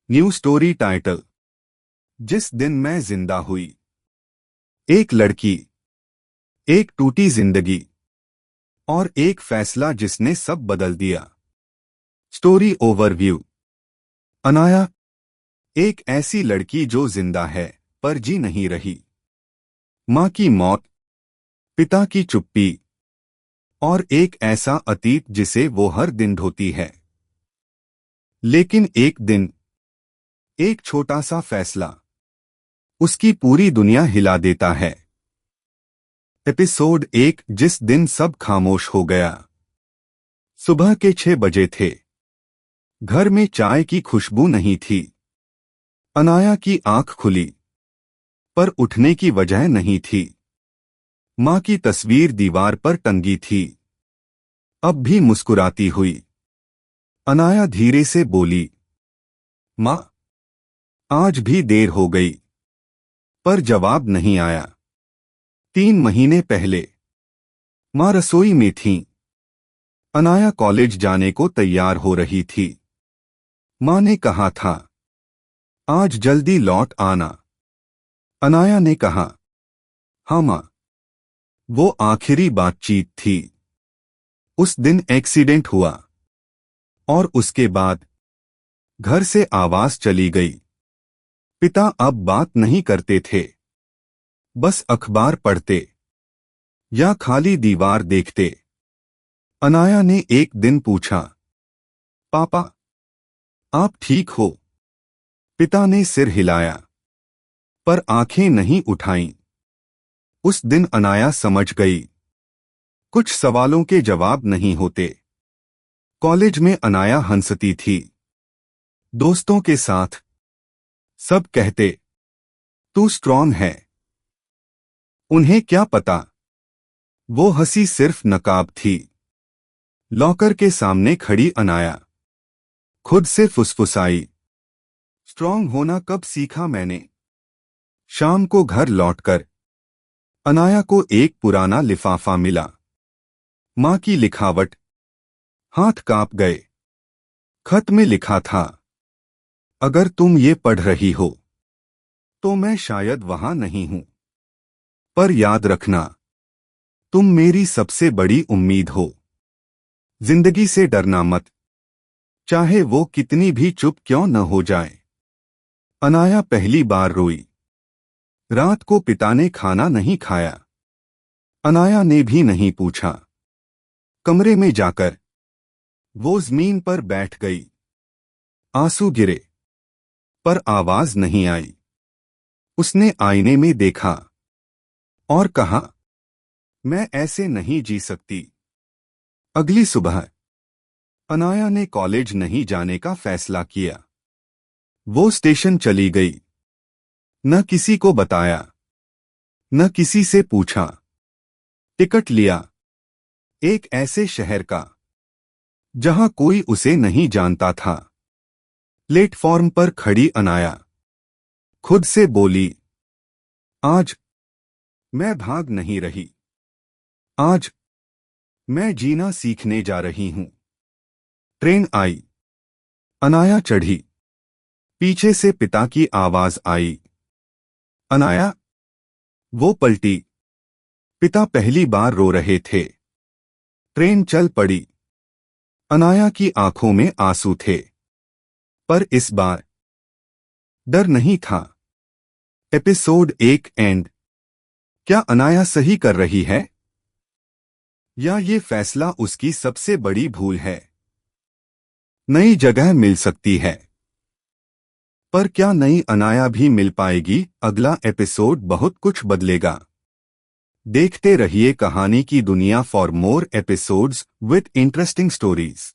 New story title. जिस दिन मैं जिंदा हुई। एक लड़की, एक टूटी जिंदगी और एक फैसला जिसने सब बदल दिया। Story overview. अनाया, एक ऐसी लड़की जो जिंदा है पर जी नहीं रही। मां की मौत, पिता की चुप्पी और एक ऐसा अतीत जिसे वो हर दिन ढोती है। लेकिन एक दिन, एक छोटा सा फैसला उसकी पूरी दुनिया हिला देता है। एपिसोड 1। जिस दिन सब खामोश हो गया। सुबह के 6 बजे थे। घर में चाय की खुशबू नहीं थी। अनाया की आंख खुली, पर उठने की वजह नहीं थी। मां की तस्वीर दीवार पर टंगी थी, अब भी मुस्कुराती हुई। अनाया धीरे से बोली, मां, आज भी देर हो गई। पर जवाब नहीं आया। 3 महीने पहले मां रसोई में थीं। अनाया कॉलेज जाने को तैयार हो रही थी। मां ने कहा था, आज जल्दी लौट आना। अनाया ने कहा, हाँ मां। वो आखिरी बातचीत थी। उस दिन एक्सीडेंट हुआ और उसके बाद घर से आवाज चली गई। पिता अब बात नहीं करते थे, बस अखबार पढ़ते या खाली दीवार देखते। अनाया ने एक दिन पूछा, पापा, आप ठीक हो? पिता ने सिर हिलाया, पर आंखें नहीं उठाईं। उस दिन अनाया समझ गई, कुछ सवालों के जवाब नहीं होते। कॉलेज में अनाया हंसती थी, दोस्तों के साथ। सब कहते, तू स्ट्रांग है। उन्हें क्या पता, वो हंसी सिर्फ नकाब थी। लॉकर के सामने खड़ी अनाया खुद से फुसफुसाई, स्ट्रांग होना कब सीखा मैंने। शाम को घर लौटकर अनाया को एक पुराना लिफाफा मिला। मां की लिखावट, हाथ कांप गए। खत में लिखा था, अगर तुम ये पढ़ रही हो तो मैं शायद वहां नहीं हूं, पर याद रखना, तुम मेरी सबसे बड़ी उम्मीद हो। जिंदगी से डरना मत, चाहे वो कितनी भी चुप क्यों न हो जाए। अनाया पहली बार रोई। रात को पिता ने खाना नहीं खाया। अनाया ने भी नहीं पूछा। कमरे में जाकर वो जमीन पर बैठ गई। आंसू गिरे, पर आवाज नहीं आई। उसने आईने में देखा और कहा, मैं ऐसे नहीं जी सकती। अगली सुबह अनाया ने कॉलेज नहीं जाने का फैसला किया। वो स्टेशन चली गई, न किसी को बताया, न किसी से पूछा। टिकट लिया, एक ऐसे शहर का जहां कोई उसे नहीं जानता था। प्लेटफॉर्म पर खड़ी अनाया खुद से बोली, आज मैं भाग नहीं रही, आज मैं जीना सीखने जा रही हूं। ट्रेन आई। अनाया चढ़ी। पीछे से पिता की आवाज आई, अनाया। वो पलटी। पिता पहली बार रो रहे थे। ट्रेन चल पड़ी। अनाया की आंखों में आंसू थे, पर इस बार डर नहीं था। Episode 1 and. क्या अनाया सही कर रही है, या ये फैसला उसकी सबसे बड़ी भूल है? नई जगह मिल सकती है, पर क्या नई अनाया भी मिल पाएगी? अगला एपिसोड बहुत कुछ बदलेगा। देखते रहिए कहानी की दुनिया for more episodes with interesting stories.